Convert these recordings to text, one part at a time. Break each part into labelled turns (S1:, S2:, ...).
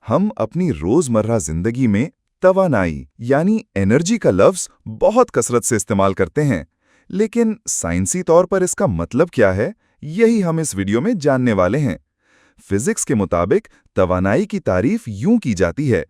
S1: हम अपनी रोजमर्रा जिंदगी में तवानाई यानी एनर्जी का लफ्ज बहुत कसरत से इस्तेमाल करते हैं, लेकिन साइंसी तौर पर इसका मतलब क्या है, यही हम इस वीडियो में जानने वाले हैं। फिजिक्स के मुताबिक तवानाई की तारीफ यूं की जाती है,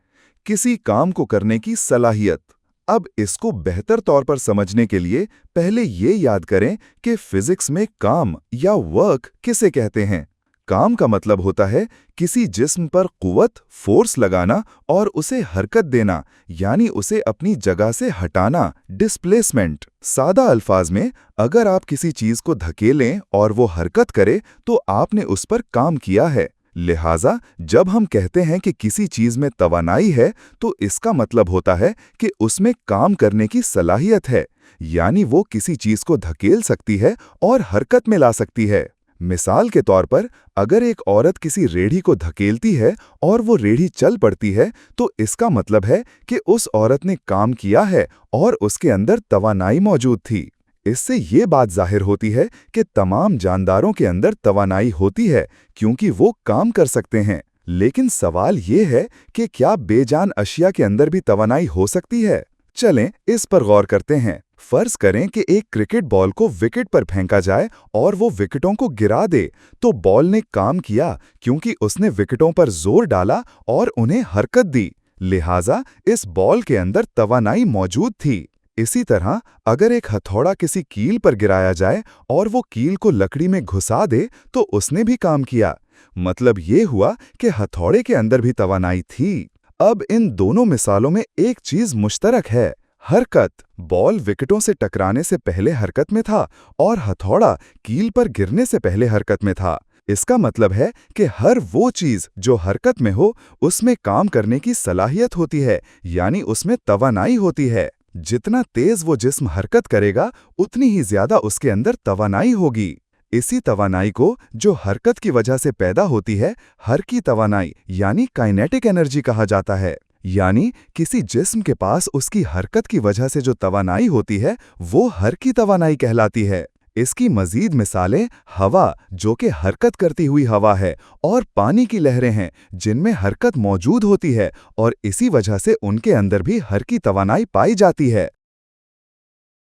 S1: किसी काम को करने की सलाहियत। अब इसको बेहतर तौर पर समझने के लिए पहले ये याद करें कि फिजिक्स में काम या वर्क किसे कहते हैं। काम का मतलब होता है किसी जिस्म पर कुव्वत, फोर्स लगाना और उसे हरकत देना, यानी उसे अपनी जगह से हटाना, डिस्प्लेसमेंट। सादा अल्फाज में, अगर आप किसी चीज को धकेलें और वो हरकत करे तो आपने उस पर काम किया है। लिहाजा जब हम कहते हैं कि किसी चीज में तवानाई है, तो इसका मतलब होता है कि उसमें काम करने की सलाहियत है, यानी वो किसी चीज को धकेल सकती है और हरकत में ला सकती है। मिसाल के तौर पर, अगर एक औरत किसी रेढ़ी को धकेलती है और वो रेढ़ी चल पड़ती है, तो इसका मतलब है कि उस औरत ने काम किया है और उसके अंदर तवानाई मौजूद थी। इससे ये बात जाहिर होती है कि तमाम जानदारों के अंदर तवानाई होती है, क्योंकि वो काम कर सकते हैं। लेकिन सवाल ये है कि क्या बेजान अशिया के अंदर भी तवानाई हो सकती है? चलें इस पर गौर करते हैं। फर्ज करें कि एक क्रिकेट बॉल को विकेट पर फेंका जाए और वो विकेटों को गिरा दे, तो बॉल ने काम किया क्योंकि उसने विकेटों पर जोर डाला और उन्हें हरकत दी। लिहाजा इस बॉल के अंदर तवानाई मौजूद थी। इसी तरह अगर एक हथौड़ा किसी कील पर गिराया जाए और वो कील को लकड़ी में घुसा दे, तो उसने भी काम किया। मतलब ये हुआ कि हथौड़े के अंदर भी तवानाई थी। अब इन दोनों मिसालों में एक चीज मुश्तरक है, हरकत। बॉल विकेटों से टकराने से पहले हरकत में था और हथौड़ा कील पर गिरने से पहले हरकत में था। इसका मतलब है कि हर वो चीज जो हरकत में हो, उसमें काम करने की सलाहियत होती है, यानी उसमें तवानाई होती है। जितना तेज वो जिस्म हरकत करेगा, उतनी ही ज्यादा उसके अंदर तवानाई होगी। इसी तवानाई को, जो हरकत की वजह से पैदा होती है, हरकी तवानाई यानी काइनेटिक एनर्जी कहा जाता है। यानी किसी जिस्म के पास उसकी हरकत की वजह से जो तवानाई होती है, वो हरकी तवानाई कहलाती है। इसकी मजीद मिसालें हवा, जो कि हरकत करती हुई हवा है, और पानी की लहरें हैं, जिनमें हरकत मौजूद होती है और इसी वजह से उनके अंदर भी हरकी तवानाई पाई जाती है।